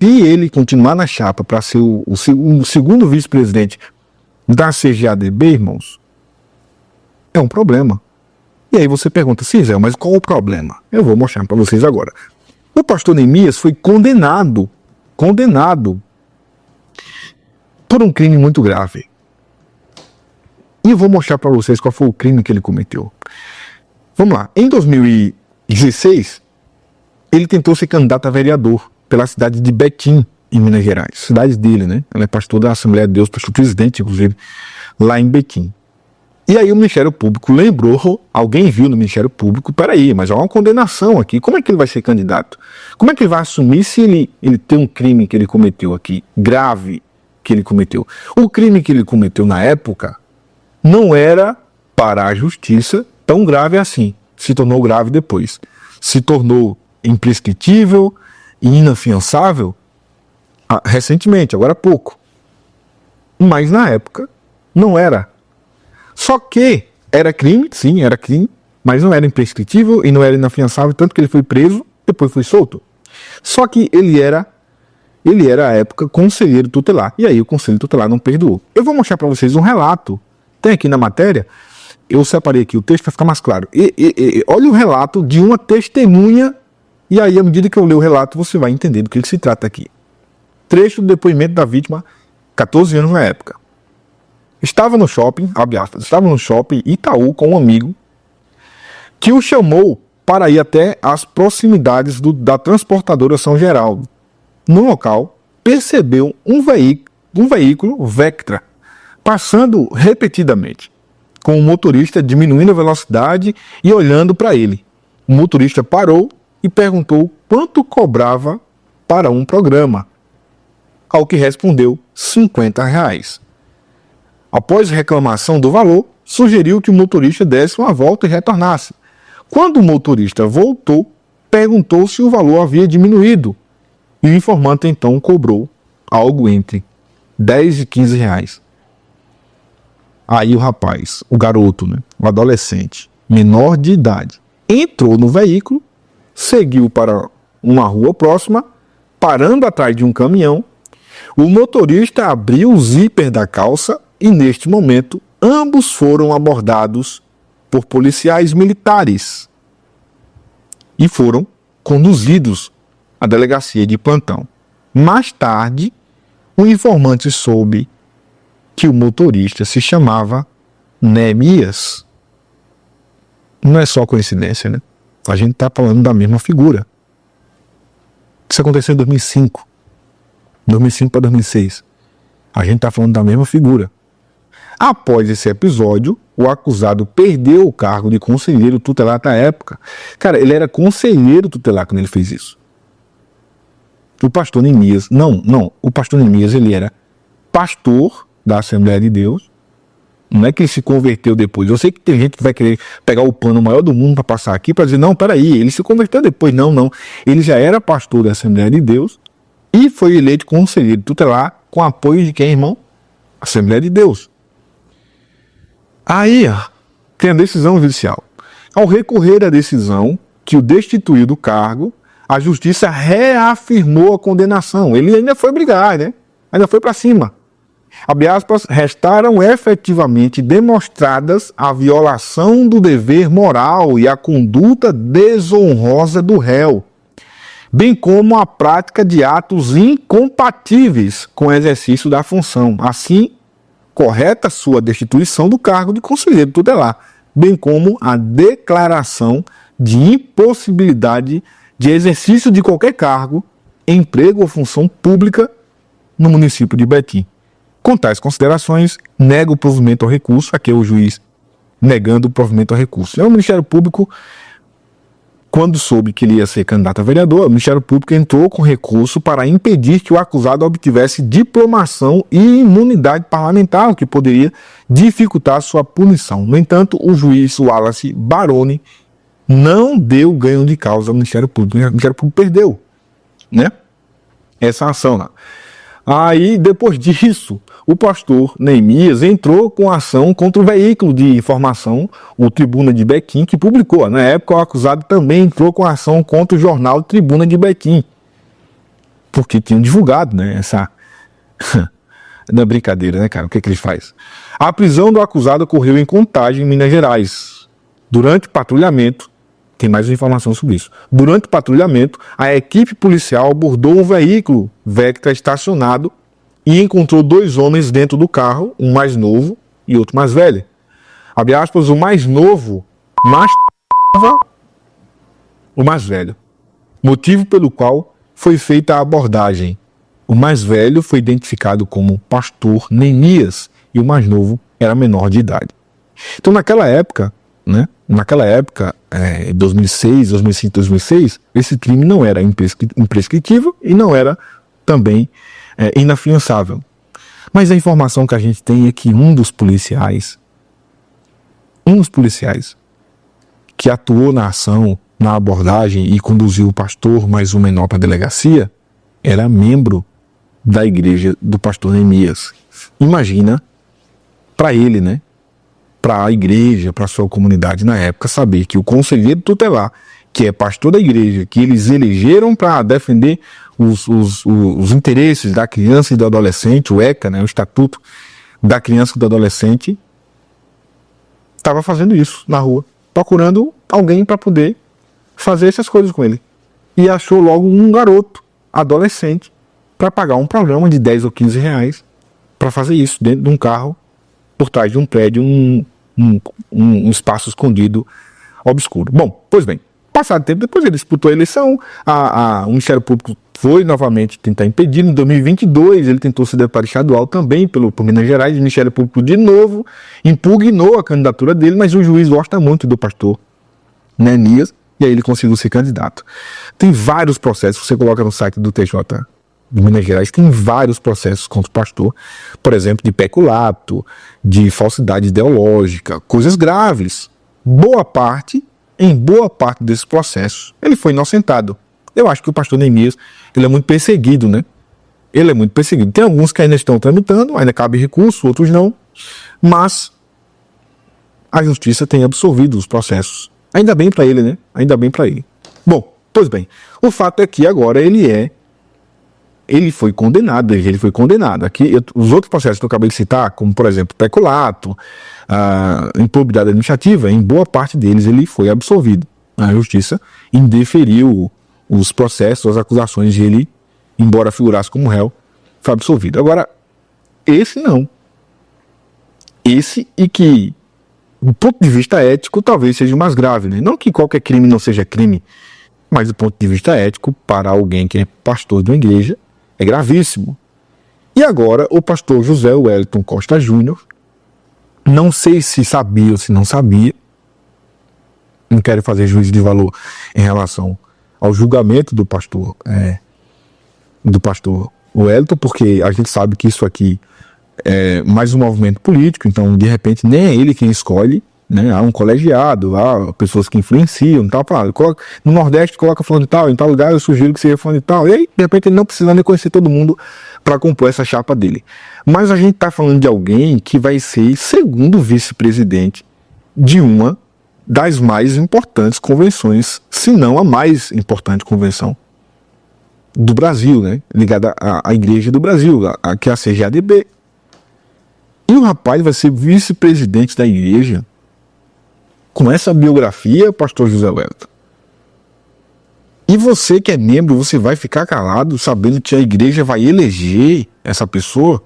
se ele continuar na chapa para ser o segundo vice-presidente da CGADB, irmãos, é um problema. E aí você pergunta, sim, Zé, mas qual o problema? Eu vou mostrar para vocês agora. O pastor Neemias foi condenado por um crime muito grave. E eu vou mostrar para vocês qual foi o crime que ele cometeu. Vamos lá. Em 2016, ele tentou ser candidato a vereador pela cidade de Betim, em Minas Gerais. Cidade dele, né? Ele é pastor da Assembleia de Deus, pastor presidente, inclusive, lá em Betim. E aí o Ministério Público lembrou, alguém viu no Ministério Público, peraí, mas há uma condenação aqui, como é que ele vai ser candidato? Como é que ele vai assumir se ele tem um crime que ele cometeu aqui, grave que ele cometeu? O crime que ele cometeu na época não era para a justiça tão grave assim, se tornou grave depois. Se tornou imprescritível e inafiançável recentemente, agora há pouco. Mas na época não era. Só que era crime, sim, era crime, mas não era imprescritível e não era inafiançável, tanto que ele foi preso, depois foi solto. Só que ele era à época conselheiro tutelar, e aí o conselho tutelar não perdoou. Eu vou mostrar para vocês um relato, tem aqui na matéria, eu separei aqui o texto para ficar mais claro. Olha o relato de uma testemunha, e aí à medida que eu ler o relato você vai entender do que se trata aqui. Trecho do depoimento da vítima, 14 anos na época. Estava no shopping, abre aspas, estava no shopping Itaú com um amigo que o chamou para ir até as proximidades da transportadora São Geraldo. No local, percebeu um veículo Vectra passando repetidamente, com o motorista diminuindo a velocidade e olhando para ele. O motorista parou e perguntou quanto cobrava para um programa, ao que respondeu R$50. Após reclamação do valor, sugeriu que o motorista desse uma volta e retornasse. Quando o motorista voltou, perguntou se o valor havia diminuído, e o informante então cobrou algo entre R$10 e R$15. Aí o rapaz, o garoto, né, o adolescente, menor de idade, entrou no veículo, seguiu para uma rua próxima, parando atrás de um caminhão. O motorista abriu o zíper da calça e, neste momento, ambos foram abordados por policiais militares e foram conduzidos à delegacia de plantão. Mais tarde, o informante soube que o motorista se chamava Neemias. Não é só coincidência, né? A gente está falando da mesma figura. Isso aconteceu em 2005 para 2006. A gente está falando da mesma figura. Após esse episódio, o acusado perdeu o cargo de conselheiro tutelar da época. Cara, ele era conselheiro tutelar quando ele fez isso. O pastor Neemias, o pastor Neemias, ele era pastor da Assembleia de Deus. Não é que ele se converteu depois. Eu sei que tem gente que vai querer pegar o pano maior do mundo para passar aqui para dizer, não, peraí, ele se converteu depois. Não. Ele já era pastor da Assembleia de Deus e foi eleito conselheiro tutelar com apoio de quem, irmão? Assembleia de Deus. Aí, tem a decisão judicial. Ao recorrer à decisão que o destituiu do cargo, a justiça reafirmou a condenação. Ele ainda foi brigar, né? Ainda foi para cima. Abre aspas, restaram efetivamente demonstradas a violação do dever moral e a conduta desonrosa do réu, bem como a prática de atos incompatíveis com o exercício da função. Assim, correta sua destituição do cargo de conselheiro tutelar, bem como a declaração de impossibilidade de exercício de qualquer cargo, emprego ou função pública no município de Betim. Com tais considerações, nega o provimento ao recurso, aqui é o juiz negando o provimento ao recurso. O Ministério Público, quando soube que ele ia ser candidato a vereador, o Ministério Público entrou com recurso para impedir que o acusado obtivesse diplomação e imunidade parlamentar, o que poderia dificultar sua punição. No entanto, o juiz Wallace Baroni não deu ganho de causa ao Ministério Público. O Ministério Público perdeu, né, essa ação lá. Aí, depois disso, o pastor Neemias entrou com ação contra o veículo de informação, o Tribuna de Betim, que publicou. Na época, o acusado também entrou com ação contra o jornal Tribuna de Betim. porque tinham divulgado, né, essa... Não é brincadeira, né, cara? O que ele faz? A prisão do acusado ocorreu em Contagem, Minas Gerais. Durante patrulhamento, tem mais informação sobre isso. Durante patrulhamento, a equipe policial abordou um veículo Vectra estacionado e encontrou 2 homens dentro do carro, um mais novo e outro mais velho. Abre aspas, o mais novo mastava o mais velho. Motivo pelo qual foi feita a abordagem. O mais velho foi identificado como pastor Neemias e o mais novo era menor de idade. Então naquela época, né, 2006, 2005, 2006, esse crime não era imprescritível e não era também inafiançável. Mas a informação que a gente tem é que um dos policiais que atuou na ação, na abordagem e conduziu o pastor mais o menor para a delegacia, era membro da igreja do pastor Neemias. Imagina para ele, né? Para a igreja, para a sua comunidade na época, saber que o conselheiro tutelar, que é pastor da igreja, que eles elegeram para defender os interesses da criança e do adolescente, o ECA, né, o Estatuto da Criança e do Adolescente, estava fazendo isso na rua, procurando alguém para poder fazer essas coisas com ele. E achou logo um garoto, adolescente, para pagar um programa de 10 ou 15 reais para fazer isso dentro de um carro, por trás de um prédio, um espaço escondido, obscuro. Bom, pois bem, passado tempo, depois ele disputou a eleição, o Ministério Público foi novamente tentar impedir. Em 2022 ele tentou ser deputado estadual também por Minas Gerais. O Ministério Público de novo impugnou a candidatura dele, mas o juiz gosta muito do pastor Neemias e aí ele conseguiu ser candidato. Tem vários processos, você coloca no site do TJ de Minas Gerais, tem vários processos contra o pastor, por exemplo, de peculato, de falsidade ideológica, coisas graves. Em boa parte desses processos, ele foi inocentado. Eu acho que o pastor Neemias, ele é muito perseguido, né? Ele é muito perseguido. Tem alguns que ainda estão tramitando, ainda cabe recurso, outros não, mas a justiça tem absolvido os processos. Ainda bem para ele, né? Ainda bem para ele. Bom, pois bem, o fato é que agora ele foi condenado. Aqui, os outros processos que eu acabei de citar, como por exemplo peculato, improbidade administrativa, em boa parte deles ele foi absolvido. A justiça indeferiu os processos, as acusações de ele, embora figurasse como réu, foi absolvido. Agora, esse não. Esse e que, do ponto de vista ético, talvez seja o mais grave, né? Não que qualquer crime não seja crime, mas do ponto de vista ético, para alguém que é pastor de uma igreja, é gravíssimo. E agora, o pastor José Wellington Costa Júnior, não sei se sabia ou se não sabia, não quero fazer juízo de valor em relação ao julgamento do pastor Wellington, porque a gente sabe que isso aqui é mais um movimento político, então de repente nem é ele quem escolhe, né? Há um colegiado, há pessoas que influenciam, tal, no Nordeste coloca fulano de tal, em tal lugar eu sugiro que seja fulano de tal, e aí de repente ele não precisa nem conhecer todo mundo para compor essa chapa dele. Mas a gente está falando de alguém que vai ser segundo vice-presidente de uma das mais importantes convenções, se não a mais importante convenção do Brasil, né? Ligada à Igreja do Brasil, que é a CGADB. E o rapaz vai ser vice-presidente da igreja com essa biografia, pastor José Wellington. E você que é membro, você vai ficar calado sabendo que a igreja vai eleger essa pessoa?